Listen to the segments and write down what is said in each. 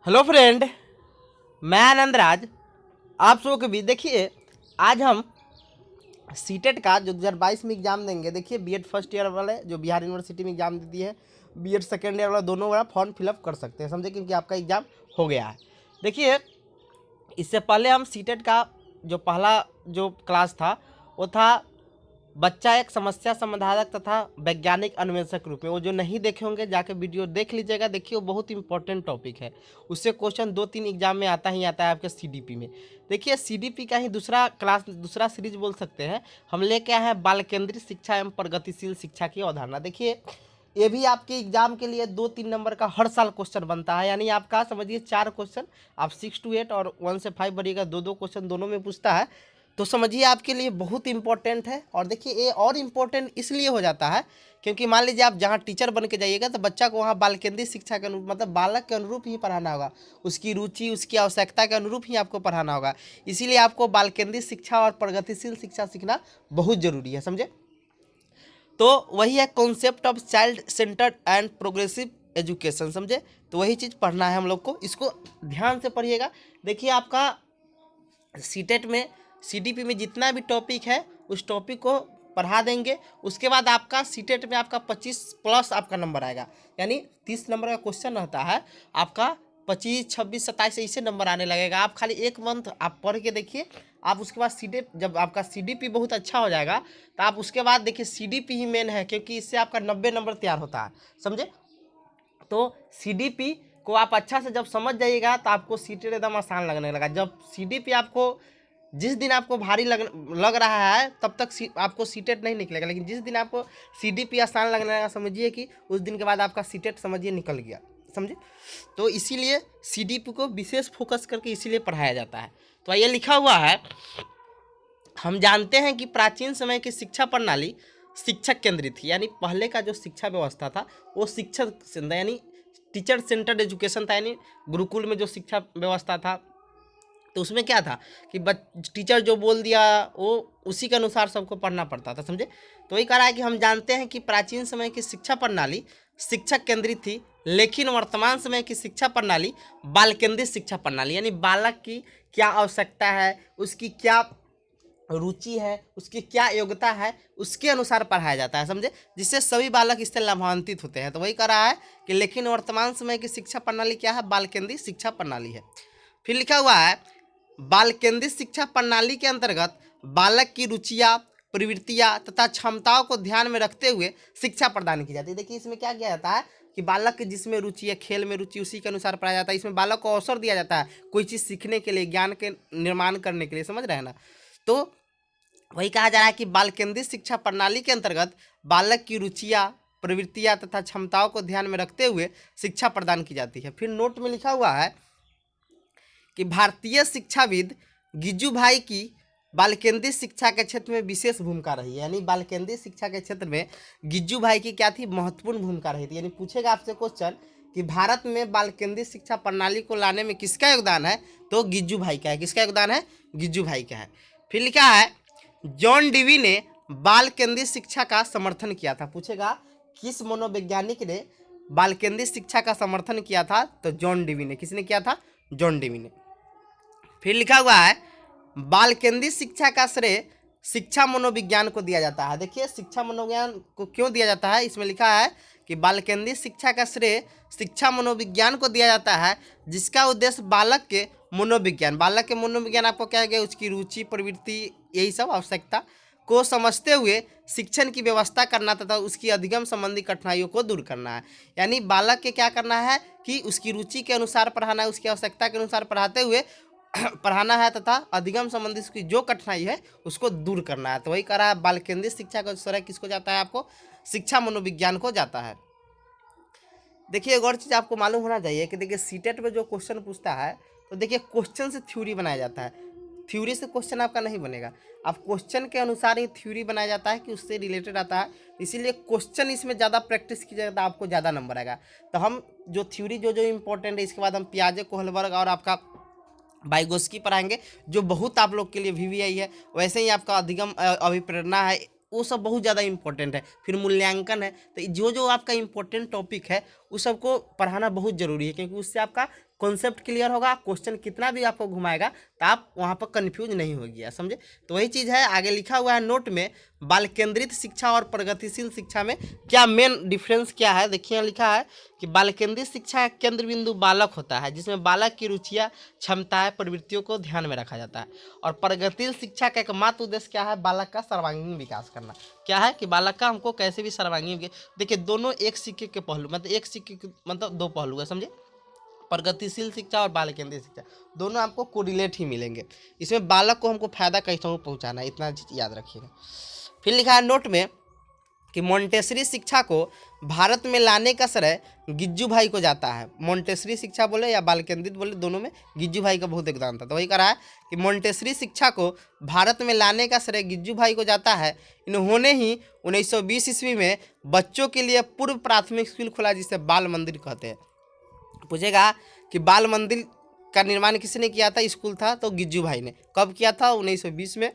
Hello friend, मैं आनंद राज। आप सबों के बीच देखिए, आज हम सीटेट का जो 2022 में एग्ज़ाम देंगे। देखिए, बीएड फर्स्ट ईयर वाले जो बिहार यूनिवर्सिटी में एग्ज़ाम दे दिए हैं, बीएड सेकेंड ईयर वाला दोनों वाला फॉर्म फिलअप कर सकते हैं, समझे, क्योंकि आपका एग्ज़ाम हो गया है। देखिए, इससे पहले हम सीटेट का जो पहला जो क्लास था वो था बच्चा एक समस्या समाधायक तथा वैज्ञानिक अन्वेषक रूप में। वो जो नहीं देखे होंगे जाके वीडियो देख लीजिएगा। देखिए, वो बहुत इंपॉर्टेंट टॉपिक है। उससे क्वेश्चन 2-3 एग्जाम में आता ही आता है आपके सीडीपी में। देखिए, सीडीपी का ही दूसरा क्लास, दूसरा सीरीज बोल सकते हैं, हम लेके आए हैं बाल केंद्रित शिक्षा एवं प्रगतिशील शिक्षा की अवधारणा। देखिए, ये भी आपके एग्जाम के लिए 2-3 नंबर का हर साल क्वेश्चन बनता है। यानी आपका समझिए 4 क्वेश्चन, आप 6 to 8 और 1 से 5 बढ़िएगा, 2-2 क्वेश्चन दोनों में पूछता है। तो समझिए आपके लिए बहुत इंपॉर्टेंट है। और देखिए, ये और इम्पोर्टेंट इसलिए हो जाता है क्योंकि मान लीजिए आप जहाँ टीचर बन के जाइएगा तो बच्चा को वहाँ बाल केंद्रित शिक्षा के अनुरूप, मतलब बालक के अनुरूप ही पढ़ाना होगा। उसकी रुचि, उसकी आवश्यकता के अनुरूप ही आपको पढ़ाना होगा। इसीलिए आपको बाल केंद्रित शिक्षा और प्रगतिशील शिक्षा सीखना बहुत जरूरी है, समझे। तो वही है concept of child centred and progressive education, समझे। तो वही चीज़ पढ़ना है हम लोग को, इसको ध्यान से पढ़िएगा। देखिए, आपका सीटेट में, सीडीपी में जितना भी टॉपिक है उस टॉपिक को पढ़ा देंगे। उसके बाद आपका सीटेट में आपका 25+ आपका नंबर आएगा। यानी 30 नंबर का क्वेश्चन रहता है, आपका 25, 26, 27 ऐसे नंबर आने लगेगा। आप खाली 1 मंथ आप पढ़ के देखिए। आप उसके बाद सीटेट, जब आपका सीडीपी बहुत अच्छा हो जाएगा तो आप उसके बाद देखिए सीडीपी ही मेन है, क्योंकि इससे आपका 90 नंबर तैयार होता है, समझे। तो सीडीपी को आप अच्छा से जब समझ जाइएगा तो आपको सीटेट एकदम आसान लगने लगा। जब सीडीपी आपको, जिस दिन आपको भारी लग रहा है तब तक आपको सीटेट नहीं निकलेगा, लेकिन जिस दिन आपको सीडीपी आसान लगने लगा, समझिए कि उस दिन के बाद आपका सीटेट समझिए निकल गया, समझे। तो इसीलिए सीडीपी को विशेष फोकस करके इसीलिए पढ़ाया जाता है। तो ये लिखा हुआ है, हम जानते हैं कि प्राचीन समय की शिक्षा प्रणाली शिक्षक केंद्रित थी। यानी पहले का जो शिक्षा व्यवस्था था वो शिक्षक यानी टीचर सेंटर्ड एजुकेशन था। यानी गुरुकुल में जो शिक्षा व्यवस्था था तो उसमें क्या था कि टीचर जो बोल दिया वो उसी के अनुसार सबको पढ़ना पड़ता था, समझे। तो वही कह रहा है कि हम जानते हैं कि प्राचीन समय की शिक्षा प्रणाली शिक्षक केंद्रित थी, लेकिन वर्तमान समय की शिक्षा प्रणाली बाल केंद्रित शिक्षा प्रणाली, यानी बालक की क्या आवश्यकता है, उसकी क्या रुचि है, उसकी क्या योग्यता है, उसके अनुसार पढ़ाया जाता है, समझे, जिससे सभी बालक इससे लाभान्वित होते हैं। तो वही कह रहा है कि लेकिन वर्तमान समय की शिक्षा प्रणाली क्या है, बाल केंद्रित शिक्षा प्रणाली है। फिर लिखा हुआ है, बाल केंद्रित शिक्षा प्रणाली के अंतर्गत बालक की रुचियाँ, प्रवृत्तियाँ तथा क्षमताओं को ध्यान में रखते हुए शिक्षा प्रदान की जाती है। देखिए, इसमें क्या किया जाता है कि बालक की जिसमें रुचि है, खेल में रुचि, उसी के अनुसार पढ़ाया जाता है। इसमें बालक को अवसर दिया जाता है कोई चीज़ सीखने के लिए, ज्ञान के निर्माण करने के लिए, समझ रहे हैं ना। तो वही कहा जा रहा है कि बाल केंद्रित शिक्षा प्रणाली के अंतर्गत बालक की रुचियाँ, प्रवृत्तियाँ तथा क्षमताओं को ध्यान में रखते हुए शिक्षा प्रदान की जाती है। फिर नोट में लिखा हुआ है कि भारतीय शिक्षाविद गिज्जू भाई की बाल केंद्रित शिक्षा के क्षेत्र में विशेष भूमिका रही है। यानी बाल केंद्रित शिक्षा के क्षेत्र में गिज्जू भाई की क्या थी, महत्वपूर्ण भूमिका रही थी। यानी पूछेगा आपसे क्वेश्चन कि भारत में बाल केंद्रित शिक्षा प्रणाली को लाने में किसका योगदान है, तो गिज्जू भाई का है। किसका योगदान है, गिज्जू भाई का है। फिर लिखा है, जॉन डीवी ने बाल केंद्रित शिक्षा का समर्थन किया था। पूछेगा किस मनोवैज्ञानिक ने बाल केंद्रित शिक्षा का समर्थन किया था, तो जॉन डीवी ने। किसने किया था, जॉन डीवी ने। फिर लिखा हुआ है, बाल केंद्रित शिक्षा का श्रेय शिक्षा मनोविज्ञान को दिया जाता है। देखिए, शिक्षा मनोविज्ञान को क्यों दिया जाता है, इसमें लिखा है कि बाल केंद्रित शिक्षा का श्रेय शिक्षा मनोविज्ञान को दिया जाता है, जिसका उद्देश्य बालक के मनोविज्ञान, बालक के मनोविज्ञान आपको क्या है, उसकी रुचि, प्रवृत्ति, यही सब आवश्यकता को समझते हुए शिक्षण की व्यवस्था करना तथा उसकी अधिगम संबंधी कठिनाइयों को दूर करना है। यानी बालक के क्या करना है कि उसकी रुचि के अनुसार पढ़ाना है, उसकी आवश्यकता के अनुसार पढ़ाते हुए पढ़ाना है तथा अधिगम संबंधी उसकी जो कठिनाई है उसको दूर करना है। तो वही कह रहा है, बाल केंद्रित शिक्षा का श्रेय किसको जाता है, आपको शिक्षा मनोविज्ञान को जाता है। देखिए, एक और चीज़ आपको मालूम होना चाहिए कि देखिए सीटेट में जो क्वेश्चन पूछता है तो देखिए क्वेश्चन से थ्योरी बनाया जाता है। थ्योरी से क्वेश्चन आपका नहीं बनेगा, आप क्वेश्चन के अनुसार ही थ्योरी बनाया जाता है कि उससे रिलेटेड आता है। इसीलिए क्वेश्चन इसमें ज़्यादा प्रैक्टिस कीजिएगा तो आपको ज़्यादा नंबर आएगा। तो हम जो थ्योरी जो जो इंपॉर्टेंट है, इसके बाद हम पियाजे, कोहलबर्ग और आपका वाइगोस्की पढ़ाएंगे, जो बहुत आप लोग के लिए वीवीआई है। वैसे ही आपका अधिगम अभिप्रेरणा है, वो सब बहुत ज़्यादा इंपॉर्टेंट है। फिर मूल्यांकन है। तो जो जो आपका इंपॉर्टेंट टॉपिक है उस सबको पढ़ाना बहुत ज़रूरी है, क्योंकि उससे आपका कॉन्सेप्ट क्लियर होगा। क्वेश्चन कितना भी आपको घुमाएगा तो आप वहाँ पर कन्फ्यूज नहीं होगी, समझे। तो वही चीज़ है, आगे लिखा हुआ है नोट में, बाल केंद्रित शिक्षा और प्रगतिशील शिक्षा में क्या मेन डिफरेंस क्या है। देखिए लिखा है कि बाल केंद्रित शिक्षा का केंद्र बिंदु बालक होता है, जिसमें बालक की रुचियाँ, क्षमताएं, प्रवृत्तियों को ध्यान में रखा जाता है। और प्रगतिशील शिक्षा का एकमात्र उद्देश्य क्या है, बालक का सर्वांगीण विकास करना। क्या है कि बालक का हमको कैसे भी सर्वांगीण, देखिए दोनों एक सिक्के के पहलू, मतलब एक सिक्के के मतलब दो पहलू है, समझे। प्रगतिशील शिक्षा और बाल केंद्रित शिक्षा दोनों आपको कोरिलेट ही मिलेंगे। इसमें बालक को हमको फायदा कैसे पहुंचाना है, इतना चीज याद रखिएगा। फिर लिखा है नोट में कि मोंटेसरी शिक्षा को भारत में लाने का श्रेय गिज्जू भाई को जाता है। मोंटेसरी शिक्षा बोले या बाल केंद्रित बोले, दोनों में गिज्जू भाई का बहुत योगदान था। तो वही कह रहा है कि मोंटेसरी शिक्षा को भारत में लाने का श्रेय गिज्जू भाई को जाता है। इन्होंने ही 1920 ईस्वी में बच्चों के लिए पूर्व प्राथमिक स्कूल खोला, जिसे बाल मंदिर कहते हैं। पूछेगा कि बाल मंदिर का निर्माण किसने किया था, स्कूल था तो गिज्जू भाई ने। कब किया था, 1920 में।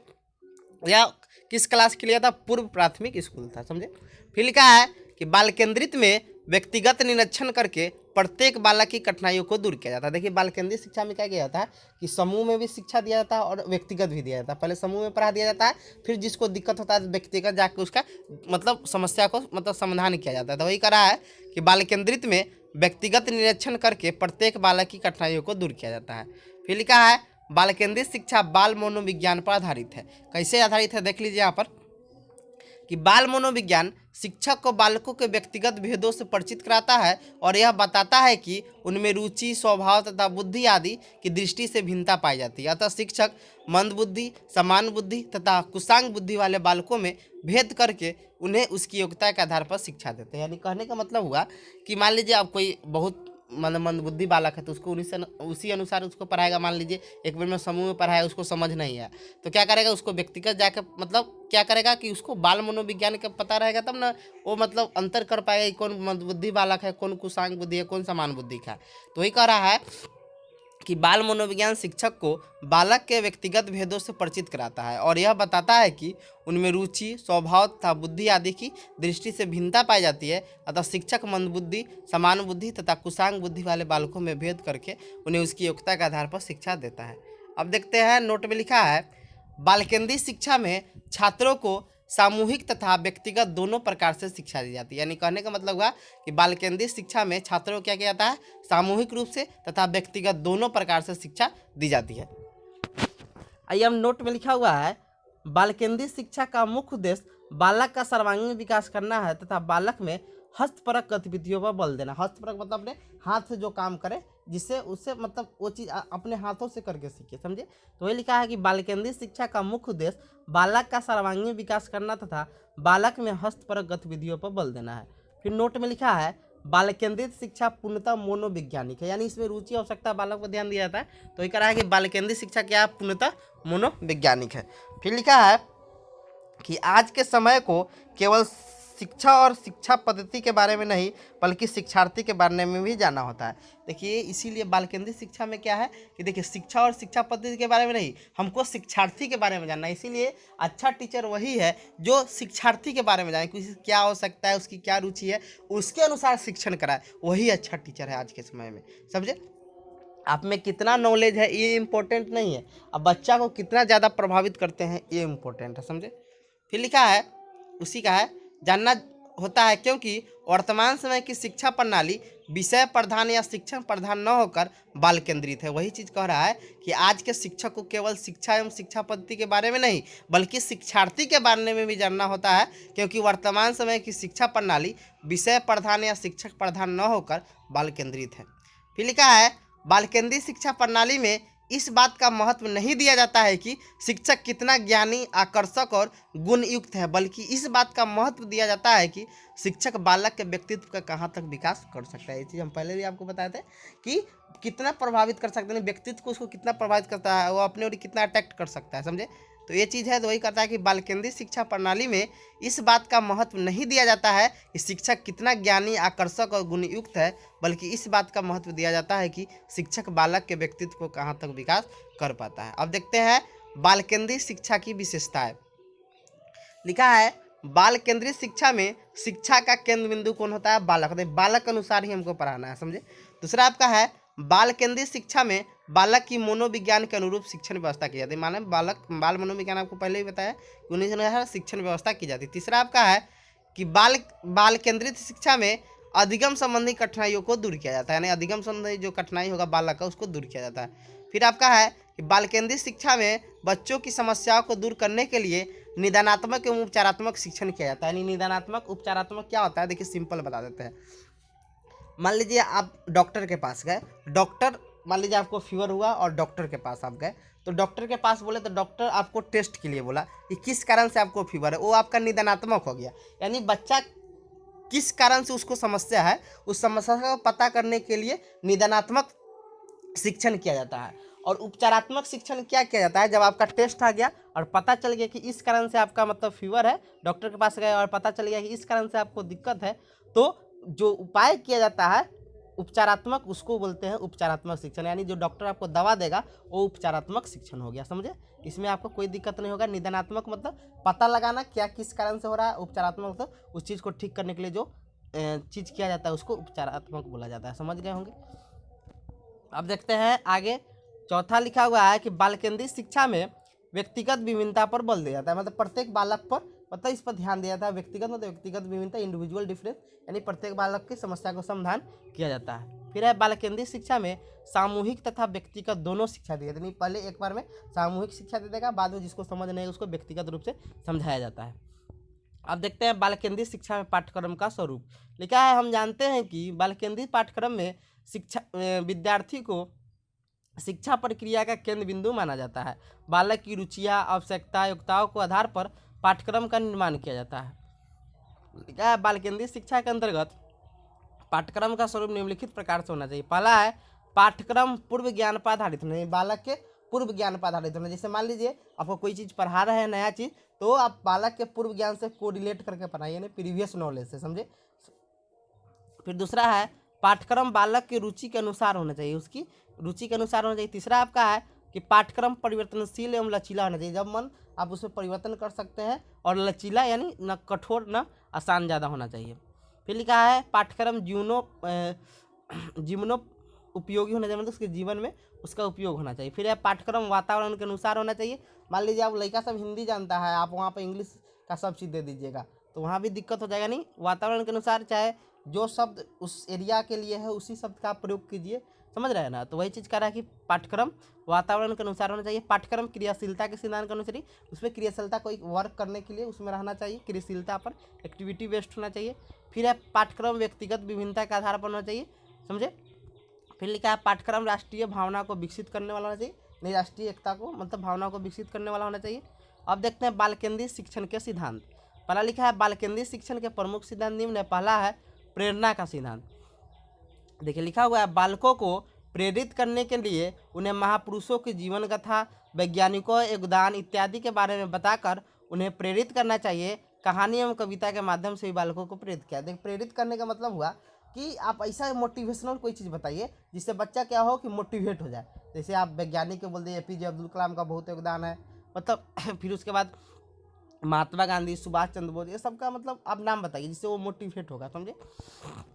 या किस क्लास के लिए था, पूर्व प्राथमिक स्कूल था, समझे। फिर लिखा है कि बाल केंद्रित में व्यक्तिगत निरीक्षण करके प्रत्येक बालक की कठिनाइयों को दूर किया जाता है। देखिए बाल केंद्रित शिक्षा में क्या किया जाता है कि समूह में भी शिक्षा दिया जाता है और व्यक्तिगत भी दिया जाता है। पहले समूह में पढ़ा दिया जाता है, फिर जिसको दिक्कत होता है व्यक्तिगत जाके उसका मतलब समस्या को मतलब समाधान किया जाता है। तो वही करा है कि बाल केंद्रित में व्यक्तिगत निरीक्षण करके प्रत्येक बालक की कठिनाइयों को दूर किया जाता है। फिर लिखा है बाल केंद्रित शिक्षा बाल मनोविज्ञान पर आधारित है। कैसे आधारित है देख लीजिए यहाँ पर कि बाल मनोविज्ञान शिक्षक को बालकों के व्यक्तिगत भेदों से परिचित कराता है और यह बताता है कि उनमें रुचि, स्वभाव तथा बुद्धि आदि की दृष्टि से भिन्नता पाई जाती है। अतः शिक्षक मंद बुद्धि, समान बुद्धि तथा कुशांग बुद्धि वाले बालकों में भेद करके उन्हें उसकी योग्यता के आधार पर शिक्षा देते हैं। यानी कहने का मतलब हुआ कि मान लीजिए आप कोई बहुत मतलब मंदबुद्धि बालक है तो उसको उसी अनुसार उसको पढ़ाएगा। मान लीजिए एक बार में समूह में पढ़ाया, उसको समझ नहीं है तो क्या करेगा, उसको व्यक्तिगत जाकर मतलब क्या करेगा कि उसको बाल मनोविज्ञान का पता रहेगा, तब ना वो मतलब अंतर कर पाएगा कि कौन मंदबुद्धि बालक है, कौन कुशांग बुद्धि है, कौन समान बुद्धि का है। तो वही कह रहा है कि बाल मनोविज्ञान शिक्षक को बालक के व्यक्तिगत भेदों से परिचित कराता है और यह बताता है कि उनमें रुचि, स्वभाव तथा बुद्धि आदि की दृष्टि से भिन्नता पाई जाती है। अतः शिक्षक मंदबुद्धि, समान बुद्धि तथा कुशांग बुद्धि वाले बालकों में भेद करके उन्हें उसकी योग्यता के आधार पर शिक्षा देता है। अब देखते हैं नोट में लिखा है बाल केंद्रित शिक्षा में छात्रों को सामूहिक तथा व्यक्तिगत दोनों प्रकार से शिक्षा दी जाती है। यानी कहने का मतलब हुआ कि बाल केंद्रित शिक्षा में छात्रों को क्या किया जाता है, सामूहिक रूप से तथा व्यक्तिगत दोनों प्रकार से शिक्षा दी जाती है। आइए हम नोट में लिखा हुआ है बाल केंद्रित शिक्षा का मुख्य उद्देश्य बालक का सर्वांगीण विकास करना है तथा बालक में हस्तपरक गतिविधियों पर बल देना। हस्तपरक मतलब अपने हाथ से जो काम करे, जिससे उससे मतलब वो चीज़ अपने हाथों से करके सीखे, समझे। तो ये लिखा है कि बाल केंद्रित शिक्षा का मुख्य उद्देश्य बालक का सर्वांगीण विकास करना तथा बालक में हस्तपरक गतिविधियों पर बल देना है। फिर नोट में लिखा है बाल केंद्रित शिक्षा पूर्णतः मनोवैज्ञानिक है, यानी इसमें रुचि आवश्यकता बालक पर ध्यान दिया जाता है। तो ये कह रहा है कि बाल केंद्रित शिक्षा क्या पूर्णतः मनोवैज्ञानिक है। फिर लिखा है कि आज के समय को केवल शिक्षा और शिक्षा पद्धति के बारे में नहीं बल्कि शिक्षार्थी के बारे में भी जानना होता है। देखिए इसीलिए बाल केंद्रित शिक्षा में क्या है कि देखिए शिक्षा और शिक्षा पद्धति के बारे में नहीं, हमको शिक्षार्थी के बारे में जानना है। इसीलिए अच्छा टीचर वही है जो शिक्षार्थी के बारे में जाने, कि क्या हो सकता है, उसकी क्या रुचि है, उसके अनुसार शिक्षण कराए, वही अच्छा टीचर है आज के समय में, समझे। आप में कितना नॉलेज है ये इम्पोर्टेंट नहीं है, अब बच्चा को कितना ज़्यादा प्रभावित करते हैं ये इम्पोर्टेंट है, समझे। फिर लिखा है उसी का है जानना होता है क्योंकि वर्तमान समय की शिक्षा प्रणाली विषय प्रधान या शिक्षण प्रधान न होकर बाल केंद्रित है। वही चीज़ कह रहा है कि आज के शिक्षक को केवल शिक्षा एवं शिक्षा पद्धति के बारे में नहीं बल्कि शिक्षार्थी के बारे में भी जानना होता है, क्योंकि वर्तमान समय की शिक्षा प्रणाली विषय प्रधान या शिक्षक प्रधान न होकर बाल केंद्रित है। फिर लिखा है बाल केंद्रित शिक्षा प्रणाली में इस बात का महत्व नहीं दिया जाता है कि शिक्षक कितना ज्ञानी, आकर्षक और गुण युक्त है, बल्कि इस बात का महत्व दिया जाता है कि शिक्षक बालक के व्यक्तित्व का कहाँ तक विकास कर सकता है। ये चीज़ हम पहले भी आपको बताए थे कि कितना प्रभावित कर सकते हैं, व्यक्तित्व को उसको कितना प्रभावित करता है, वो अपने और कितना अट्रैक्ट कर सकता है, समझे। तो ये चीज़ है, तो वही करता है कि बाल केंद्रित शिक्षा प्रणाली में इस बात का महत्व नहीं दिया जाता है कि शिक्षक कितना ज्ञानी, आकर्षक और गुणयुक्त है, बल्कि इस बात का महत्व दिया जाता है कि शिक्षक बालक के व्यक्तित्व को कहाँ तक विकास कर पाता है। अब देखते हैं बाल केंद्रित शिक्षा की विशेषताएं। लिखा है बाल केंद्रित शिक्षा में शिक्षा का केंद्र बिंदु कौन होता है? बालक। तो बालक के अनुसार ही हमको पढ़ाना है, समझे। दूसरा आपका है बाल केंद्रित शिक्षा में बालक की मनोविज्ञान के अनुरूप शिक्षण व्यवस्था की जाती है। माने बाल मनोविज्ञान आपको पहले ही बताया कि उन्हीं से शिक्षण व्यवस्था की जाती है। तीसरा आपका है कि बाल केंद्रित शिक्षा में अधिगम संबंधी कठिनाइयों को दूर किया जाता है, यानी अधिगम संबंधी जो कठिनाई होगा बालक का उसको दूर किया जाता है। फिर आपका है कि बाल केंद्रित शिक्षा में बच्चों की समस्याओं को दूर करने के लिए निदानात्मक एवं उपचारात्मक शिक्षण किया जाता है। यानी निदानात्मक उपचारात्मक क्या होता है, देखिए सिंपल बता देते हैं। मान लीजिए आप डॉक्टर के पास गए, डॉक्टर मान लीजिए आपको फीवर हुआ और डॉक्टर के पास आप गए, तो डॉक्टर के पास बोले तो डॉक्टर आपको टेस्ट के लिए बोला कि किस कारण से आपको फीवर है, वो आपका निदानात्मक हो गया। यानी बच्चा किस कारण से उसको समस्या है, उस समस्या को पता करने के लिए निदानात्मक शिक्षण किया जाता है। और उपचारात्मक शिक्षण क्या किया जाता है, जब आपका टेस्ट आ गया और पता चल गया कि इस कारण से आपका मतलब फीवर है, डॉक्टर के पास गए और पता चल गया कि इस कारण से आपको दिक्कत है, तो जो उपाय किया जाता है उपचारात्मक, उसको बोलते हैं उपचारात्मक शिक्षण। यानी जो डॉक्टर आपको दवा देगा वो उपचारात्मक शिक्षण हो गया, समझे। इसमें आपको कोई दिक्कत नहीं होगा। निदानात्मक मतलब पता लगाना क्या किस कारण से हो रहा है, उपचारात्मक मतलब उस चीज़ को ठीक करने के लिए जो चीज़ किया जाता है उसको उपचारात्मक बोला जाता है, समझ गए होंगे। अब देखते हैं आगे, चौथा लिखा हुआ है कि बाल केंद्रित शिक्षा में व्यक्तिगत विभिन्नता पर बल दिया जाता है। मतलब प्रत्येक बालक पर मतलब इस पर ध्यान दिया जाता है। व्यक्तिगत मतलब व्यक्तिगत विभिन्नता, इंडिविजुअल डिफरेंस, यानी प्रत्येक बालक की समस्या को समाधान किया जाता है। फिर है बाल केंद्रित शिक्षा में सामूहिक तथा व्यक्तिगत दोनों शिक्षा दी जाती है। पहले एक बार में सामूहिक शिक्षा दे देगा, बाद में जिसको समझ नहीं है उसको व्यक्तिगत रूप से समझाया जाता है। अब देखते हैं बाल केंद्रित शिक्षा में पाठ्यक्रम का स्वरूप। लिखा है, हम जानते हैं कि बाल केंद्रित पाठ्यक्रम में विद्यार्थी को शिक्षा प्रक्रिया का केंद्र बिंदु माना जाता है। बालक की रुचियाँ, आवश्यकता, योग्यताओं को आधार पर पाठ्यक्रम का निर्माण किया जाता है। लिखा है, बाल केंद्रित शिक्षा के अंतर्गत पाठ्यक्रम का स्वरूप निम्नलिखित प्रकार से होना चाहिए। पहला है पाठ्यक्रम पूर्व ज्ञान पर आधारित होना चाहिए। बालक के पूर्व ज्ञान पर आधारित होना। जैसे मान लीजिए आपको कोई चीज़ पढ़ा रहे हैं नया चीज़, तो आप बालक के पूर्व ज्ञान से कोरिलेट करके पढ़ाइए, यानी प्रीवियस नॉलेज से, समझे। फिर दूसरा है पाठ्यक्रम बालक की रुचि के अनुसार होना चाहिए, उसकी रुचि के अनुसार होना चाहिए। तीसरा आपका है कि पाठ्यक्रम परिवर्तनशील एवं लचीला होना चाहिए। जब मन आप उसमें परिवर्तन कर सकते हैं, और लचीला यानी न कठोर न आसान ज़्यादा होना चाहिए। फिर लिखा है पाठ्यक्रम जीवनो उपयोगी होना चाहिए, मतलब उसके जीवन में उसका उपयोग होना चाहिए। फिर है पाठ्यक्रम वातावरण के अनुसार होना चाहिए। मान लीजिए आप लड़का सब हिंदी जानता है, आप वहाँ पर इंग्लिश का सब चीज़ दे दीजिएगा तो वहाँ भी दिक्कत हो जाएगा। नहीं, वातावरण के अनुसार चाहे जो शब्द उस एरिया के लिए है उसी शब्द का प्रयोग कीजिए, समझ रहे हैं ना। तो वही चीज़ कह रहा है कि पाठ्यक्रम वातावरण के अनुसार होना चाहिए। पाठ्यक्रम क्रियाशीलता के सिद्धांत के अनुसार, उसमें क्रियाशीलता कोई वर्क करने के लिए उसमें रहना चाहिए, क्रियाशीलता पर एक्टिविटी बेस्ड होना चाहिए। फिर है पाठ्यक्रम व्यक्तिगत विभिन्नता के आधार पर होना चाहिए, समझे। फिर लिखा है पाठ्यक्रम राष्ट्रीय भावना को विकसित करने वाला होना चाहिए, नहीं राष्ट्रीय एकता को मतलब भावना को विकसित करने वाला होना चाहिए। अब देखते हैं बाल केंद्रित शिक्षण के सिद्धांत। पहला लिखा है बाल केंद्रित शिक्षण के प्रमुख सिद्धांत निम्न है। पहला है प्रेरणा का सिद्धांत। देखिए लिखा हुआ है, बालकों को प्रेरित करने के लिए उन्हें महापुरुषों की जीवन कथा, वैज्ञानिकों योगदान इत्यादि के बारे में बताकर उन्हें प्रेरित करना चाहिए। कहानी एवं कविता के माध्यम से भी बालकों को प्रेरित किया। देखिए प्रेरित करने का मतलब हुआ कि आप ऐसा मोटिवेशनल कोई चीज़ बताइए जिससे बच्चा क्या हो कि मोटिवेट हो जाए। जैसे आप वैज्ञानिक को बोल दिए APJ अब्दुल कलाम का बहुत योगदान है, मतलब फिर उसके बाद महात्मा गांधी, सुभाष चंद्र बोस, ये सबका मतलब आप नाम बताइए जिससे वो मोटिवेट होगा, समझे।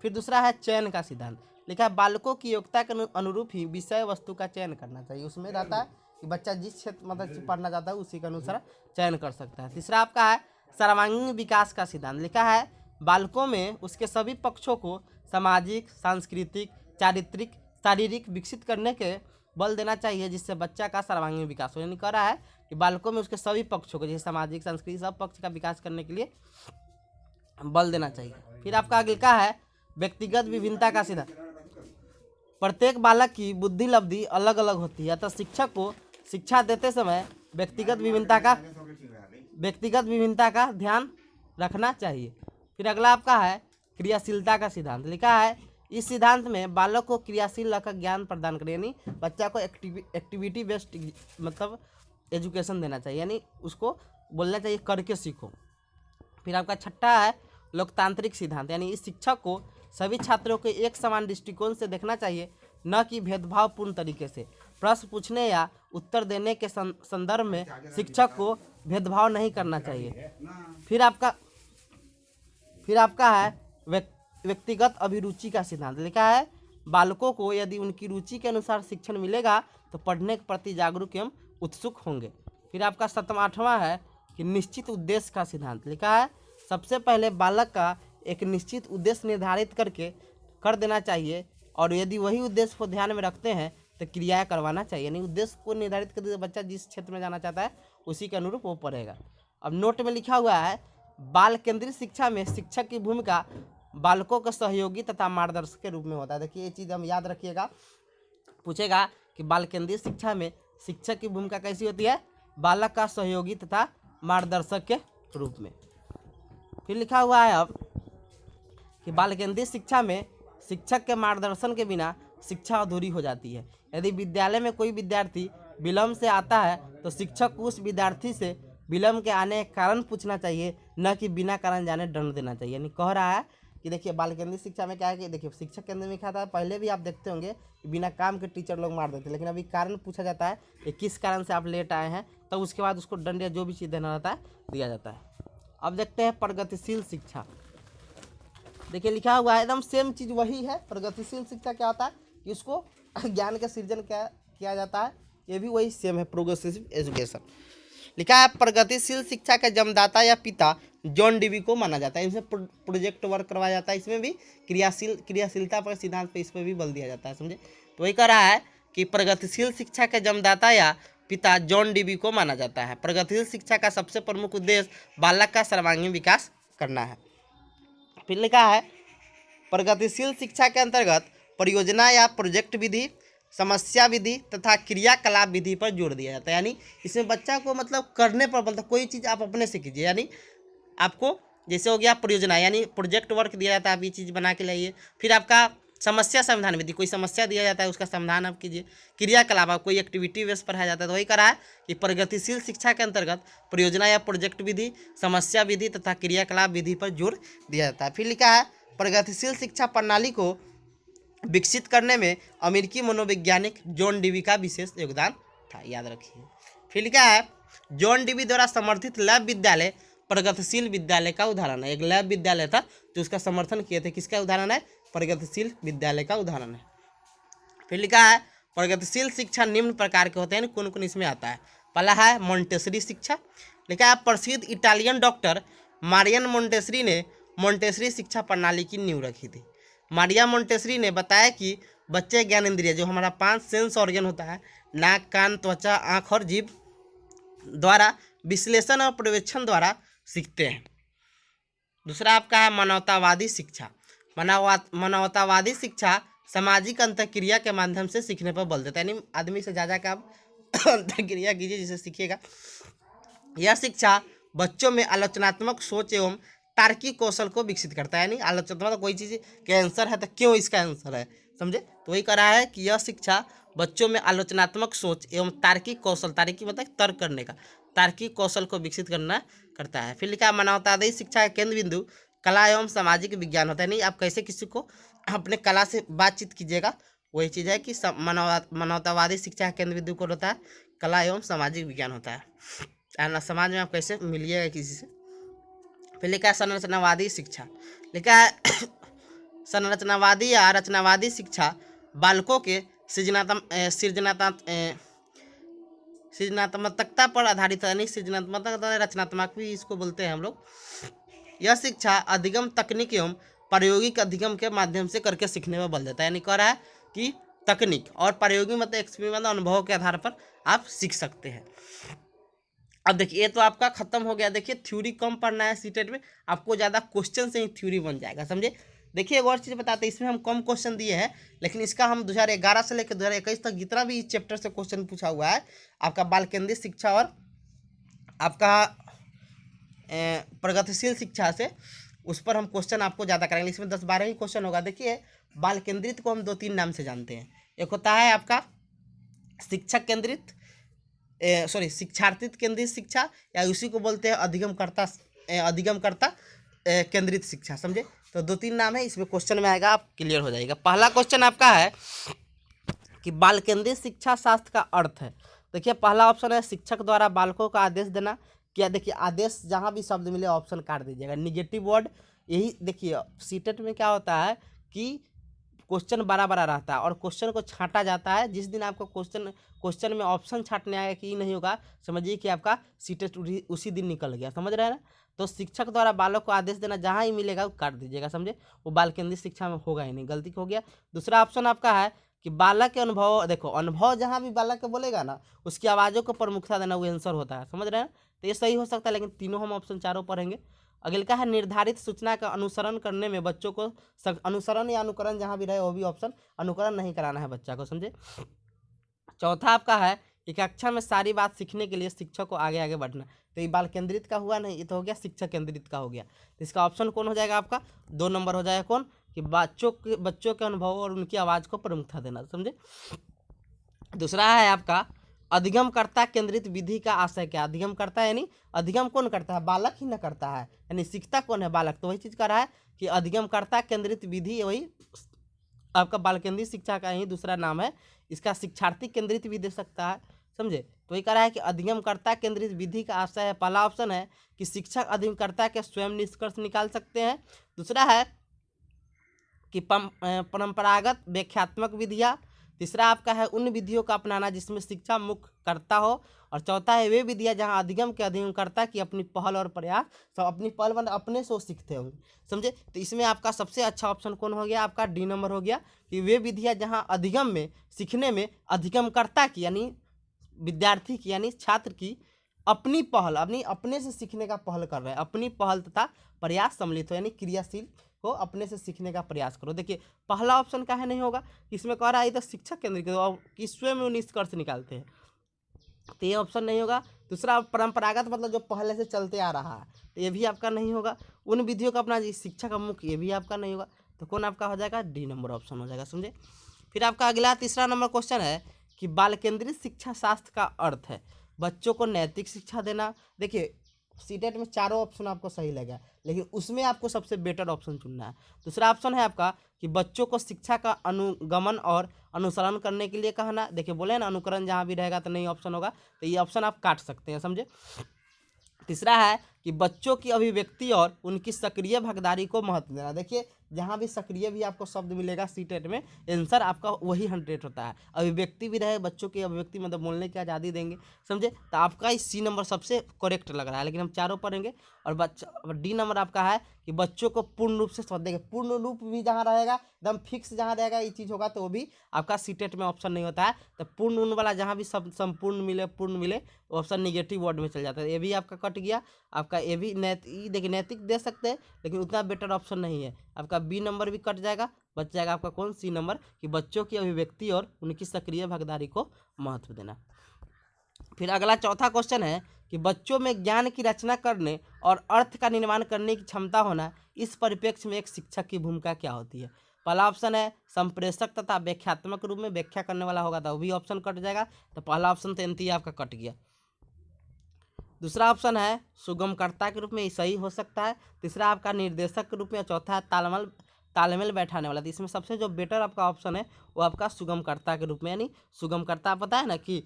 फिर दूसरा है चयन का सिद्धांत। लिखा है बालकों की योग्यता के अनुरूप ही विषय वस्तु का चयन करना चाहिए। उसमें रहता है कि बच्चा जिस क्षेत्र मतलब पढ़ना चाहता है उसी के अनुसार चयन कर सकता है। तीसरा आपका है सर्वांगीण विकास का सिद्धांत। लिखा है बालकों में उसके सभी पक्षों को सामाजिक, सांस्कृतिक, चारित्रिक, शारीरिक विकसित करने के बल देना चाहिए, जिससे बच्चा का सर्वांगीण विकास हो। यानी कह रहा है कि बालकों में उसके सभी पक्षों को, जैसे सामाजिक, सांस्कृतिक, सब पक्ष का विकास करने के लिए बल देना चाहिए। फिर आपका आगे लिखा है व्यक्तिगत विभिन्नता का सिद्धांत। प्रत्येक बालक की बुद्धि लब्धि अलग अलग होती है, अतः शिक्षक को शिक्षा देते समय व्यक्तिगत विभिन्नता का ध्यान रखना चाहिए। फिर अगला आपका है क्रियाशीलता का सिद्धांत। लिखा है इस सिद्धांत में बालक को क्रियाशील रहकर ज्ञान प्रदान करें, यानी बच्चा को एक्टिविटी बेस्ड मतलब एजुकेशन देना चाहिए, यानी उसको बोलना चाहिए करके सीखो। फिर आपका छठा है लोकतांत्रिक सिद्धांत, यानी इस शिक्षक को सभी छात्रों को एक समान दृष्टिकोण से देखना चाहिए, न कि भेदभावपूर्ण तरीके से। प्रश्न पूछने या उत्तर देने के संदर्भ में शिक्षक को भेदभाव नहीं करना चाहिए। फिर आपका फिर आपका है व्यक्तिगत अभिरुचि का सिद्धांत। लिखा है बालकों को यदि उनकी रुचि के अनुसार शिक्षण मिलेगा तो पढ़ने के प्रति जागरूक एवं उत्सुक होंगे। फिर आपका 8वां है कि निश्चित उद्देश्य का सिद्धांत। लिखा है सबसे पहले बालक का एक निश्चित उद्देश्य निर्धारित करके कर देना चाहिए और यदि वही उद्देश्य को ध्यान में रखते हैं तो क्रियाएं करवाना चाहिए। यानी उद्देश्य को निर्धारित कर दे, बच्चा जिस क्षेत्र में जाना चाहता है उसी के अनुरूप वो पढ़ेगा। अब नोट में लिखा हुआ है बाल केंद्रित शिक्षा में शिक्षक की भूमिका बालकों के सहयोगी तथा मार्गदर्शक के रूप में होता है। देखिए ये चीज़ हम याद रखिएगा, पूछेगा कि बाल केंद्रित शिक्षा में शिक्षक की भूमिका कैसी होती है, बालक का सहयोगी तथा मार्गदर्शक के रूप में। फिर लिखा हुआ है अब कि बाल केंद्रित शिक्षा में शिक्षक के मार्गदर्शन के बिना शिक्षा अधूरी हो जाती है। यदि विद्यालय में कोई विद्यार्थी विलम्ब से आता है तो शिक्षक को उस विद्यार्थी से विलम्ब के आने का कारण पूछना चाहिए, न कि बिना कारण जाने दंड देना चाहिए। यानी कह रहा है कि देखिए बाल केंद्रित शिक्षा में क्या है कि देखिए शिक्षक केंद्र में क्या था, पहले भी आप देखते होंगे कि बिना काम के टीचर लोग मार देते, लेकिन अभी कारण पूछा जाता है कि किस कारण से आप लेट आए हैं, तब उसके बाद उसको दंड या जो भी चीज़ देना रहता है दिया जाता है। अब देखते हैं प्रगतिशील शिक्षा। देखिए लिखा हुआ है एकदम सेम चीज़ वही है। प्रगतिशील शिक्षा क्या होता है कि उसको ज्ञान का सृजन किया जाता है, ये भी वही सेम है, प्रोग्रेसिव एजुकेशन। लिखा है प्रगतिशील शिक्षा का जन्मदाता या पिता जॉन डीवी को माना जाता है। इसमें प्रोजेक्ट वर्क करवाया जाता है, इसमें भी क्रियाशीलता पर सिद्धांत पर इस पर भी बल दिया जाता है, समझे। तो वही कह रहा है कि प्रगतिशील शिक्षा के जन्मदाता या पिता जॉन डीवी को माना जाता है। प्रगतिशील शिक्षा का सबसे प्रमुख उद्देश्य बालक का सर्वांगीण विकास करना है। फिर लिखा है प्रगतिशील शिक्षा के अंतर्गत परियोजना या प्रोजेक्ट विधि, समस्या विधि तथा क्रियाकलाप विधि पर जोर दिया जाता है। यानी इसमें बच्चा को मतलब करने पर बोलता, कोई चीज़ आप अपने से कीजिए। यानी आपको जैसे हो गया परियोजना यानी प्रोजेक्ट वर्क दिया जाता है, आप ये चीज़ बना के लाइए। फिर आपका समस्या समाधान विधि, कोई समस्या दिया जाता है उसका समाधान आप कीजिए। क्रियाकलाप आप कोई एक्टिविटी बेस पढ़ाया जाता है। तो वही करा है कि प्रगतिशील शिक्षा के अंतर्गत परियोजना या प्रोजेक्ट विधि, समस्या विधि तथा क्रियाकलाप विधि पर जोर दिया जाता है। फिर लिखा है प्रगतिशील शिक्षा प्रणाली को विकसित करने में अमेरिकी मनोवैज्ञानिक जॉन डीवी का विशेष योगदान था, याद रखिए। फिर लिखा है जॉन डीवी द्वारा समर्थित लैब विद्यालय प्रगतिशील विद्यालय का उदाहरण है। एक लैब विद्यालय था जो उसका समर्थन किए थे, किसका उदाहरण है, प्रगतिशील विद्यालय का उदाहरण है। फिर लिखा है प्रगतिशील शिक्षा निम्न प्रकार के होते हैं, कौन कौन इसमें आता है। पहला है मोंटेसरी शिक्षा। लिखा है प्रसिद्ध इटालियन डॉक्टर मारियन मोंटेसरी ने मोंटेसरी शिक्षा प्रणाली की नींव रखी थी। मारिया मोंटेसरी ने बताया कि बच्चे ज्ञान इंद्रिय जो हमारा 5 सेंस ऑर्गन होता है, नाक, कान, त्वचा, आँख और जीभ द्वारा विश्लेषण और पर्यवेक्षण द्वारा सीखते हैं। दूसरा आपका है मानवतावादी शिक्षा। मानवतावादी शिक्षा सामाजिक अंतःक्रिया के माध्यम से सीखने पर बल देता है। यानी आदमी से ज़्यादा का आप अंतःक्रिया कीजिए जिसे सीखिएगा। यह शिक्षा बच्चों में आलोचनात्मक सोच एवं तार्किक कौशल को विकसित करता है। यानी आलोचनात्मक कोई चीज़ के आंसर है तो क्यों इसका आंसर है, समझे। तो वही कह रहा है कि यह शिक्षा बच्चों में आलोचनात्मक सोच एवं तार्किक कौशल, तार्किक मतलब तर्क करने का, तार्किक कौशल को विकसित करता है। फिर लिखा मानवतावादी शिक्षा का केंद्र बिंदु कला एवं सामाजिक विज्ञान होता है। नहीं आप कैसे किसी को अपने कला से बातचीत कीजिएगा, वही चीज़ है कि मानवतावादी शिक्षा का केंद्र बिंदु कौन होता है, कला एवं सामाजिक विज्ञान होता है। समाज में आप कैसे मिलिएगा किसी से। फिर लिखा है संरचनावादी शिक्षा। लिखा है संरचनावादी या रचनावादी शिक्षा बालकों के सृजनात्मकता पर आधारित है। यानी सृजनात्मकता रचनात्मक भी इसको बोलते हैं हम लोग। यह शिक्षा अधिगम तकनीक एवं प्रायोगिक अधिगम के माध्यम से करके सीखने में बल देता है। यानी कह रहा है कि तकनीक और प्रायोगिक मतलब एक्सपीरियंस अनुभव के आधार पर आप सीख सकते हैं। अब देखिए ये तो आपका खत्म हो गया। देखिए थ्योरी कम पढ़ना है सीटेट में, आपको ज़्यादा क्वेश्चन से ही थ्योरी बन जाएगा, समझे। देखिए एक और चीज़ बताते हैं, इसमें हम कम क्वेश्चन दिए हैं, लेकिन इसका हम 2011 से लेकर 2021 तक जितना भी इस चैप्टर से क्वेश्चन पूछा हुआ है आपका बाल केंद्रित शिक्षा और आपका प्रगतिशील शिक्षा से, उस पर हम क्वेश्चन आपको ज़्यादा करेंगे। इसमें 10-12 ही क्वेश्चन होगा। देखिए बाल केंद्रित को हम 2-3 नाम से जानते हैं। एक होता है आपका शिक्षक केंद्रित शिक्षार्थित केंद्रित शिक्षा, या उसी को बोलते हैं अधिगमकर्ता केंद्रित शिक्षा, समझे। तो 2-3 नाम है, इसमें क्वेश्चन में आएगा, आप क्लियर हो जाएगा। पहला क्वेश्चन आपका है कि बाल केंद्रित शिक्षा शास्त्र का अर्थ है। देखिए पहला ऑप्शन है शिक्षक द्वारा बालकों का आदेश देना। क्या देखिए आदेश जहाँ भी शब्द मिले ऑप्शन काट दीजिएगा। निगेटिव वर्ड यही देखिए सीटेट में क्या होता है कि क्वेश्चन बड़ा बड़ा रहता है और क्वेश्चन को छांटा जाता है। जिस दिन आपको क्वेश्चन में ऑप्शन छांटने आएगा कि नहीं होगा, समझिए कि आपका सीटेट उसी दिन निकल गया। समझ रहे हैं ना। तो शिक्षक द्वारा बालक को आदेश देना, जहाँ ही मिलेगा वो काट दीजिएगा, समझे। वो बाल केंद्रित शिक्षा में होगा ही नहीं, गलती हो गया। दूसरा ऑप्शन आपका है कि बालक के अनुभव, देखो अनुभव जहाँ भी बालक के बोलेगा ना उसकी आवाज़ों को प्रमुखता देना, वो आंसर होता है। समझ रहे हैं। तो ये सही हो सकता है, लेकिन तीनों हम ऑप्शन चारों पढ़ेंगे। अगले का है निर्धारित सूचना का अनुसरण करने में बच्चों को अनुसरण या अनुकरण जहाँ भी रहे वो भी ऑप्शन, अनुकरण नहीं कराना है बच्चा को, समझे। चौथा आपका है कि कक्षा में सारी बात सीखने के लिए शिक्षक को आगे आगे बढ़ना। तो ये बाल केंद्रित का हुआ नहीं, ये तो हो गया शिक्षक केंद्रित का हो गया। तो इसका ऑप्शन कौन हो जाएगा आपका, 2 नंबर हो जाएगा कौन, कि बच्चों के अनुभव और उनकी आवाज़ को प्रमुखता देना, समझे। दूसरा है आपका अधिगमकर्ता केंद्रित विधि का आशय क्या। अधिगमकर्ता यानी अधिगम कौन करता है, बालक ही न करता है, यानी सीखता कौन है, बालक। तो वही चीज़ कर रहा है कि अधिगमकर्ता केंद्रित विधि, वही आपका बाल केंद्रित शिक्षा का ही दूसरा नाम है। इसका शिक्षार्थी केंद्रित भी दे सकता है, समझे। तो ये कह रहा है कि अधिगमकर्ता केंद्रित विधि का आशय है, पहला ऑप्शन है कि शिक्षक अधिगमकर्ता के स्वयं निष्कर्ष निकाल सकते हैं। दूसरा है कि परंपरागत व्याख्यात्मक विधियाँ। तीसरा आपका है उन विधियों का अपनाना जिसमें शिक्षा मुख्य करता हो। और चौथा है वे विधियाँ जहाँ अधिगम के अधिगमकर्ता की अपनी पहल और प्रयास, सब अपनी पहल मतलब अपने से वो सीखते होंगे, समझे। तो इसमें आपका सबसे अच्छा ऑप्शन कौन हो गया, आपका डी नंबर हो गया कि वे विधियाँ जहाँ अधिगम में सीखने में अधिगमकर्ता की यानी विद्यार्थी की यानी छात्र की अपनी पहल, अपने से सीखने का पहल कर रहे हैं, अपनी पहल तथा प्रयास सम्मिलित हो, यानी क्रियाशील हो, अपने से सीखने का प्रयास करो। देखिए पहला ऑप्शन का है नहीं होगा, इसमें कह रहा है इधर शिक्षक केंद्र और कि स्वयं वो निष्कर्ष निकालते हैं, तो ये ऑप्शन नहीं होगा। दूसरा परंपरागत मतलब जो पहले से चलते आ रहा है, तो ये भी आपका नहीं होगा। उन विधियों का अपना शिक्षा का मुख्य, ये भी आपका नहीं होगा। तो कौन आपका हो जाएगा, डी नंबर ऑप्शन हो जाएगा, समझे। फिर आपका अगला तीसरा नंबर क्वेश्चन है कि बाल केंद्रित शिक्षा शास्त्र का अर्थ है बच्चों को नैतिक शिक्षा देना। देखिए सीटेट में चारों ऑप्शन आपको सही लगा, लेकिन उसमें आपको सबसे बेटर ऑप्शन चुनना है। दूसरा ऑप्शन है आपका कि बच्चों को शिक्षा का अनुगमन और अनुसरण करने के लिए कहना। देखिए बोले ना अनुकरण जहाँ भी रहेगा तो नहीं ऑप्शन होगा, तो ये ऑप्शन आप काट सकते हैं, समझे। तीसरा है कि बच्चों की अभिव्यक्ति और उनकी सक्रिय भागीदारी को महत्व देना। देखिए जहाँ भी सक्रिय भी आपको शब्द मिलेगा सीटेट में, आंसर आपका वही 100 होता है। अभिव्यक्ति भी रहे, बच्चों की अभिव्यक्ति मतलब बोलने की आज़ादी देंगे, समझे। तो आपका इस सी नंबर सबसे करेक्ट लग रहा है, लेकिन हम चारों पढ़ेंगे। और बच्चा डी नंबर आपका है कि बच्चों को पूर्ण रूप से देखिए पूर्ण रूप भी जहाँ रहेगा एकदम फिक्स जहाँ रहेगा ये चीज़ होगा, तो वो भी आपका सीटेट में ऑप्शन नहीं होता है। तो पूर्ण उन वाला जहाँ भी सब संपूर्ण मिले, पूर्ण मिले, ऑप्शन निगेटिव वर्ड में चल जाता है। ये भी आपका कट गया। आपका ये भी देखिए नैतिक दे सकते हैं, लेकिन उतना बेटर ऑप्शन नहीं है। आपका बी नंबर भी कट जाएगा, बच जाएगा आपका कौन, सी नंबर, कि बच्चों की अभिव्यक्ति और उनकी सक्रिय भागीदारी को महत्व देना। फिर अगला चौथा क्वेश्चन है कि बच्चों में ज्ञान की रचना करने और अर्थ का निर्माण करने की क्षमता होना, इस परिप्रेक्ष्य में एक शिक्षक की भूमिका क्या होती है। पहला ऑप्शन है संप्रेषक तथा व्याख्यात्मक रूप में व्याख्या करने वाला होगा, तो वो भी ऑप्शन कट जाएगा। तो पहला ऑप्शन तो एनती आपका कट गया। दूसरा ऑप्शन है सुगमकर्ता के रूप में, सही हो सकता है। तीसरा आपका निर्देशक के रूप में, चौथा है तालमेल बैठाने वाला। तो इसमें सबसे जो बेटर आपका ऑप्शन है वो आपका सुगमकर्ता के रूप में, यानी सुगमकर्ता पता है ना कि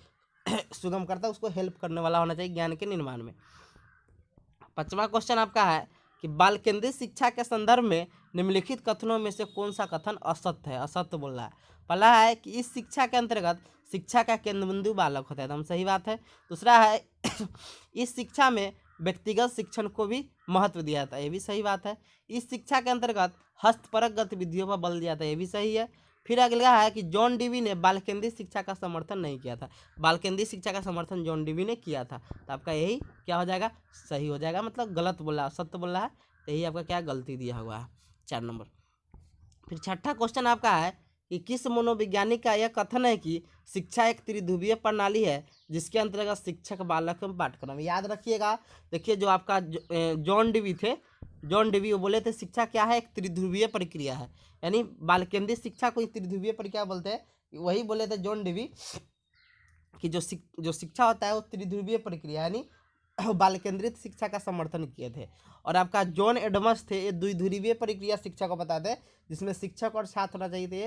सुगमकर्ता उसको हेल्प करने वाला होना चाहिए ज्ञान के निर्माण में। पांचवा क्वेश्चन आपका है कि बाल केंद्रित शिक्षा के संदर्भ में निम्नलिखित कथनों में से कौन सा कथन असत्य है, असत्य बोल रहा है। पहला है कि इस शिक्षा के अंतर्गत शिक्षा का केंद्र बिंदु बालक होता है, एकदम सही बात है। दूसरा है इस शिक्षा में व्यक्तिगत शिक्षण को भी महत्व दिया जाता है, ये भी सही बात है। इस शिक्षा के अंतर्गत हस्तपरक गतिविधियों पर बल दिया जाता है, ये भी सही है। फिर अगला है कि जॉन डीवी ने बाल केंद्रित शिक्षा का समर्थन नहीं किया था। बाल केंद्रित शिक्षा का समर्थन जॉन डीवी ने किया था, तो आपका यही क्या हो जाएगा, सही हो जाएगा। मतलब गलत बोल रहा है, सत्य बोल रहा है, तो यही आपका क्या गलती दिया हुआ है, 4 नंबर। फिर छठा क्वेश्चन आपका है कि किस मनोवैज्ञानिक का यह कथन है कि शिक्षा एक त्रिध्रुवीय प्रणाली है जिसके अंतर्गत शिक्षक बालक में पाठ्यक्रम। याद रखिएगा, देखिए जो आपका जॉन डीवी थे, जॉन डीवी वो बोले थे शिक्षा क्या है, एक त्रिध्रुवीय प्रक्रिया है, यानी बाल केंद्रित शिक्षा को त्रिध्रुवीय प्रक्रिया बोलते हैं। वही बोले थे जॉन डीवी कि जो शिक्षा होता है वो त्रिध्रुवीय प्रक्रिया, यानी बाल केंद्रित शिक्षा का समर्थन किए थे। और आपका जॉन एडम्स थे, ये द्विध्रुवीय प्रक्रिया शिक्षा को बताते हैं जिसमें शिक्षक और छात्र होना चाहिए थे,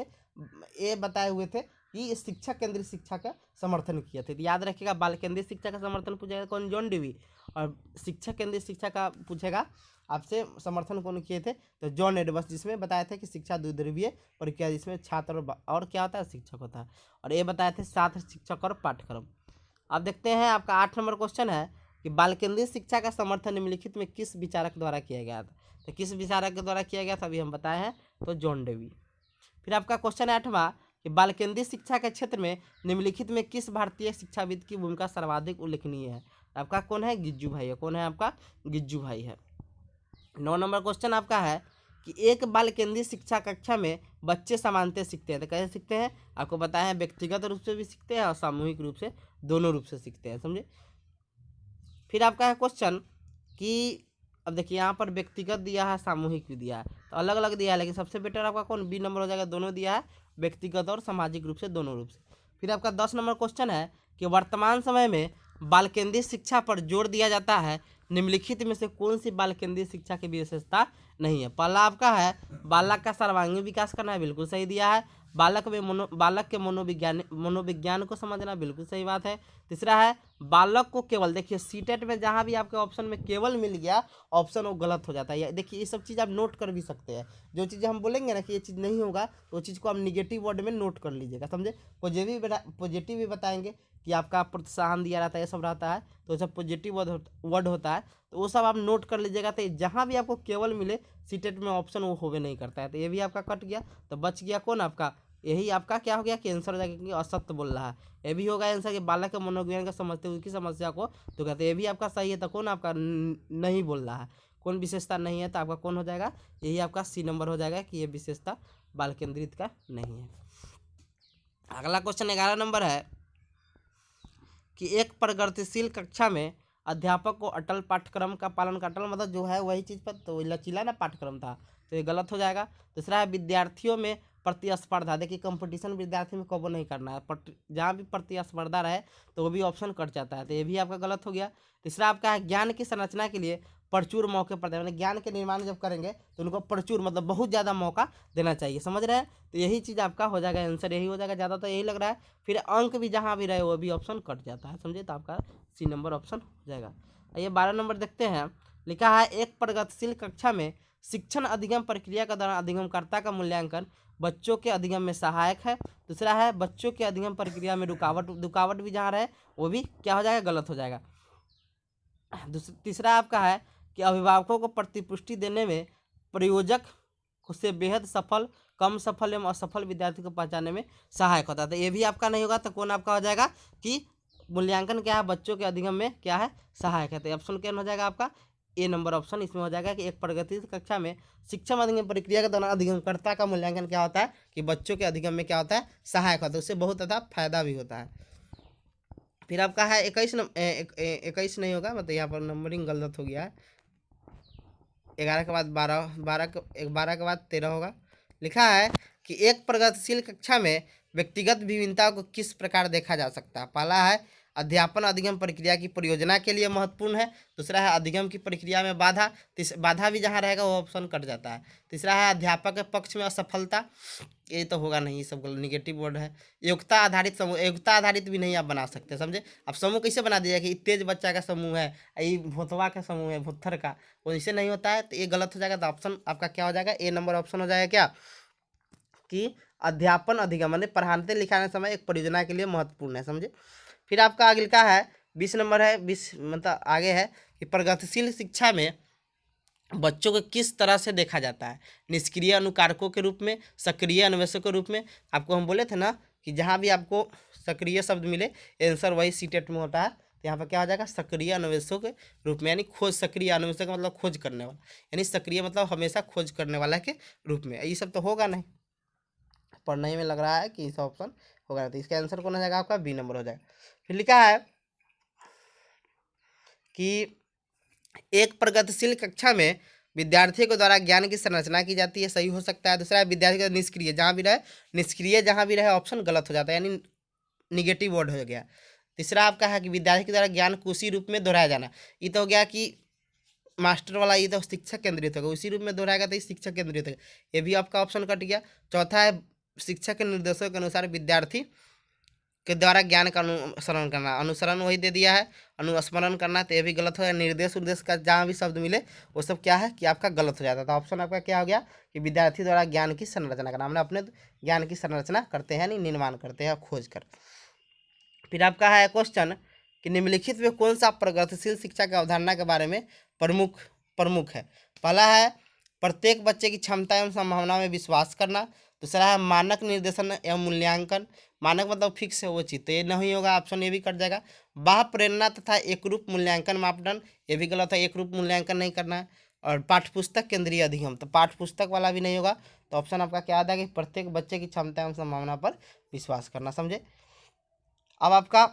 ये बताए हुए थे। कि शिक्षक केंद्रित शिक्षा का समर्थन किए थे। तो याद रखिएगा, बाल केंद्रित शिक्षा का समर्थन पूछेगा कौन, जॉन डेवी, और शिक्षक केंद्रित शिक्षा का पूछेगा आपसे समर्थन कौन किए थे, तो जॉन एडवर्ड्स, जिसमें बताया था कि शिक्षा द्विध्रुवीय प्रक्रिया, जिसमें छात्र और क्या होता है, शिक्षक होता है, और ये बताए थे छात्र, शिक्षक और पाठ्यक्रम। अब देखते हैं आपका 8 नंबर क्वेश्चन है कि बाल केंद्रित शिक्षा का समर्थन निम्नलिखित में किस विचारक द्वारा किया गया था। तो किस विचारक के द्वारा किया गया था अभी हम बताए हैं, तो जॉन डेवी। फिर आपका क्वेश्चन है 8वां कि बाल केंद्रित शिक्षा के क्षेत्र में निम्नलिखित में किस भारतीय शिक्षाविद की भूमिका सर्वाधिक उल्लेखनीय है। आपका कौन है, गिज्जू भाई है। कौन है आपका, गिज्जू भाई है। 9 नंबर क्वेश्चन आपका है कि एक बाल केंद्रित शिक्षा कक्षा में बच्चे समानते सीखते हैं। तो कैसे सीखते हैं, आपको बताया है, व्यक्तिगत रूप से भी सीखते हैं और सामूहिक रूप से, दोनों रूप से सीखते हैं, समझे। फिर आपका है क्वेश्चन कि अब देखिए यहाँ पर व्यक्तिगत दिया है, सामूहिक भी दिया है, तो अलग अलग दिया है, लेकिन सबसे बेटर आपका कौन, बी नंबर हो जाएगा। दोनों दिया है, व्यक्तिगत और सामाजिक रूप से, दोनों रूप से। फिर आपका 10 नंबर क्वेश्चन है कि वर्तमान समय में बाल केंद्रित शिक्षा पर जोर दिया जाता है, निम्नलिखित में से कौन सी बाल केंद्रित शिक्षा की विशेषता नहीं है। पहला आपका है बालक का सर्वांगीण विकास करना है, बिल्कुल सही दिया है। बालक के मनोविज्ञान को समझना, बिल्कुल सही बात है। तीसरा है बालक को केवल, देखिए सीटेट में जहाँ भी आपके ऑप्शन में केवल मिल गया ऑप्शन, वो गलत हो जाता है। देखिए ये सब चीज़ आप नोट कर भी सकते हैं, जो चीज़ें हम बोलेंगे ना कि ये चीज़ नहीं होगा, तो वो चीज़ को आप निगेटिव वर्ड में नोट कर लीजिएगा, समझे। पॉजिटिव भी बताएंगे कि आपका प्रोत्साहन दिया रहता है, ये सब रहता है, तो सब पॉजिटिव वर्ड होता है, तो वो सब आप नोट कर लीजिएगा। तो जहाँ भी आपको केवल मिले सीटेट में ऑप्शन, वो होवे नहीं करता है। तो ये भी आपका कट गया, तो बच गया कौन आपका, यही आपका क्या हो गया कि आंसर हो जाएगा, क्योंकि असत्य बोल रहा है। ये भी होगा आंसर कि बालक के मनोविज्ञान का समझते हुए उसकी समस्या को, तो कहते ये भी आपका सही है। तो कौन आपका नहीं बोल रहा है, कौन विशेषता नहीं है, तो आपका कौन हो जाएगा, यही आपका सी नंबर हो जाएगा कि ये विशेषता बाल केंद्रित का नहीं है। अगला क्वेश्चन 11 नंबर है कि एक प्रगतिशील कक्षा में अध्यापक को अटल पाठ्यक्रम का पालन, का अटल मतलब जो है वही चीज़ पर, तो लचीला ना पाठ्यक्रम था, तो ये गलत हो जाएगा। दूसरा है विद्यार्थियों में प्रतिस्पर्धा, देखिए कंपटीशन विद्यार्थी में कबो नहीं करना है, जहाँ भी प्रतिस्पर्धा रहे तो वो भी ऑप्शन कट जाता है, तो ये भी आपका गलत हो गया। तीसरा आपका है ज्ञान की संरचना के लिए प्रचुर मौके प्रदान, मतलब ज्ञान के निर्माण जब करेंगे तो उनको प्रचुर मतलब बहुत ज़्यादा मौका देना चाहिए, समझ रहे हैं। तो यही चीज़ आपका हो जाएगा, आंसर यही हो जाएगा, ज़्यादा तो यही लग रहा है। फिर अंक भी जहाँ भी रहे वो भी ऑप्शन कट जाता है, समझे, तो आपका सी नंबर ऑप्शन हो जाएगा। ये 12 नंबर देखते हैं, लिखा है एक प्रगतिशील कक्षा में शिक्षण अधिगम प्रक्रिया के दौरान अधिगमकर्ता का मूल्यांकन बच्चों के अधिगम में सहायक है। दूसरा है बच्चों के अधिगम प्रक्रिया में रुकावट भी जहाँ रहे वो भी क्या हो जाएगा, गलत हो जाएगा। तीसरा आपका है कि अभिभावकों को प्रतिपुष्टि देने में प्रयोजक से बेहद सफल, कम सफल एवं असफल विद्यार्थी को पहचानने में सहायक होता है। तो ये भी आपका नहीं होगा, तो कौन आपका हो जाएगा कि मूल्यांकन क्या है, बच्चों के अधिगम में क्या है, सहायक है। तो ऑप्शन क्या हो जाएगा आपका, ए नंबर ऑप्शन इसमें हो जाएगा कि एक प्रगतिशील कक्षा में शिक्षण अधिगम प्रक्रिया के दौरान अधिगमकर्ता का मूल्यांकन क्या होता है कि बच्चों के अधिगम में क्या होता है, सहायक होता है, उससे बहुत ज़्यादा फायदा भी होता है। फिर आपका है 21 नहीं होगा, मतलब यहाँ पर नंबरिंग गलत हो गया है, 11 के बाद 12, 12 के बाद 13 होगा। लिखा है कि एक प्रगतिशील कक्षा में व्यक्तिगत विभिन्नताओं को किस प्रकार देखा जा सकता है। पहला है अध्यापन अधिगम प्रक्रिया की परियोजना के लिए महत्वपूर्ण है। दूसरा है अधिगम की प्रक्रिया में बाधा, बाधा भी जहाँ रहेगा वो ऑप्शन कट जाता है। तीसरा है अध्यापक के पक्ष में असफलता, ये तो होगा नहीं, सब निगेटिव वर्ड है। योग्यता आधारित समूह, योग्यता आधारित भी नहीं आप बना सकते, समझे। अब समूह कैसे बना दिया कि तेज बच्चा का समूह है, ये भोतवा का समूह है, भुत्थर का, वो ऐसे नहीं होता है, तो ये गलत हो जाएगा। तो ऑप्शन आपका क्या हो जाएगा, ए नंबर ऑप्शन हो जाएगा क्या कि अध्यापन अधिगम माने पढ़ाने लिखाने समय एक परियोजना के लिए महत्वपूर्ण है, समझे। फिर आपका अगले का है 20 नंबर है, 20 मतलब आगे है कि प्रगतिशील शिक्षा में बच्चों को किस तरह से देखा जाता है, निष्क्रिय अनुकारकों के रूप में, सक्रिय अन्वेषकों के रूप में। आपको हम बोले थे ना कि जहाँ भी आपको सक्रिय शब्द मिले आंसर वही सीटेट में होता है, तो यहाँ पर क्या हो जाएगा, सक्रिय अन्वेषकों के रूप में, यानी खोज, सक्रिय अन्वेषक मतलब खोज करने वाला, यानी सक्रिय मतलब हमेशा खोज करने वाला के रूप में। ये सब तो होगा नहीं, पढ़ने में लग रहा है कि इस ऑप्शन होगा, तो इसका आंसर कौन हो जाएगा आपका, बी नंबर हो जाएगा। फिर लिखा है कि एक प्रगतिशील कक्षा में विद्यार्थियों के द्वारा ज्ञान की संरचना की जाती है, सही हो सकता है। दूसरा है विद्यार्थी का निष्क्रिय, जहाँ भी रहे निष्क्रिय, जहाँ भी रहे ऑप्शन गलत हो जाता है, यानी निगेटिव वर्ड हो गया। तीसरा आपका है कि विद्यार्थी के द्वारा ज्ञान को उसी रूप में दोहराया जाना, ये तो हो गया कि मास्टर वाला, ये तो शिक्षक केंद्रित होगा, उसी रूप में दोहराएगा तो शिक्षक केंद्रित होगा, ये भी आपका ऑप्शन कट गया। चौथा है शिक्षक के निर्देशों के अनुसार विद्यार्थी के द्वारा ज्ञान का अनुसरण करना, अनुसरण वही दे दिया है, अनुस्मरण करना तो ये भी गलत हो गया। निर्देश उद्देश का जहाँ भी शब्द मिले वो सब क्या है कि आपका गलत हो जाता है। तो ऑप्शन आपका क्या हो गया कि विद्यार्थी द्वारा ज्ञान की संरचना करना। हमने अपने ज्ञान की संरचना करते हैं, नहीं निर्माण करते हैं खोज कर। फिर आपका है क्वेश्चन कि निम्नलिखित में कौन सा प्रगतिशील शिक्षा की अवधारणा के बारे में प्रमुख है। पहला है प्रत्येक बच्चे की क्षमता एवं संभावना में विश्वास करना। दूसरा है मानक निर्देशन एवं मूल्यांकन। मानक मतलब फिक्स है वो चीज़, तो ये नहीं होगा, ऑप्शन ये भी कट जाएगा। बाह्य प्रेरणा तथा एकरूप मूल्यांकन मापदंड, ये भी गलत है, एकरूप मूल्यांकन नहीं करना है। और पाठ्यपुस्तक केंद्रीय अधिगम, तो पाठ्यपुस्तक वाला भी नहीं होगा। तो ऑप्शन आपका क्या आता है कि प्रत्येक बच्चे की क्षमता एवं संभावना पर विश्वास करना। समझे। अब आपका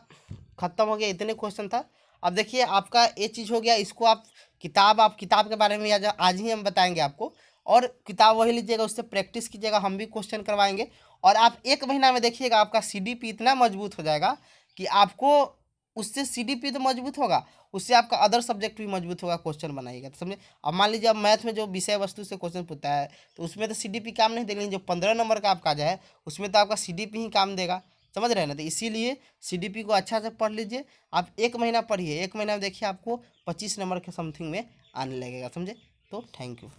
खत्म हो गया, इतने क्वेश्चन था। अब देखिए आपका ये चीज़ हो गया, इसको आप किताब के बारे में आज ही हम बताएंगे आपको, और किताब वही लीजिएगा, उससे प्रैक्टिस कीजिएगा, हम भी क्वेश्चन करवाएंगे। और आप 1 महीना में देखिएगा आपका सीडीपी इतना मजबूत हो जाएगा कि आपको उससे सीडीपी तो मजबूत होगा, उससे आपका अदर सब्जेक्ट भी मजबूत होगा। क्वेश्चन बनाइएगा तो समझे। अब मान लीजिए अब मैथ में जो विषय वस्तु से क्वेश्चन पूछता है तो उसमें तो सीडीपी काम नहीं देगा, लेकिन जो 15 नंबर का आपका जाए उसमें तो आपका सीडीपी ही काम देगा। समझ रहे हैं ना। तो इसीलिए सीडीपी को अच्छा से पढ़ लीजिए। आप 1 महीना पढ़िए, 1 महीना में देखिए आपको 25 नंबर के समथिंग में आने लगेगा। समझे। तो थैंक यू।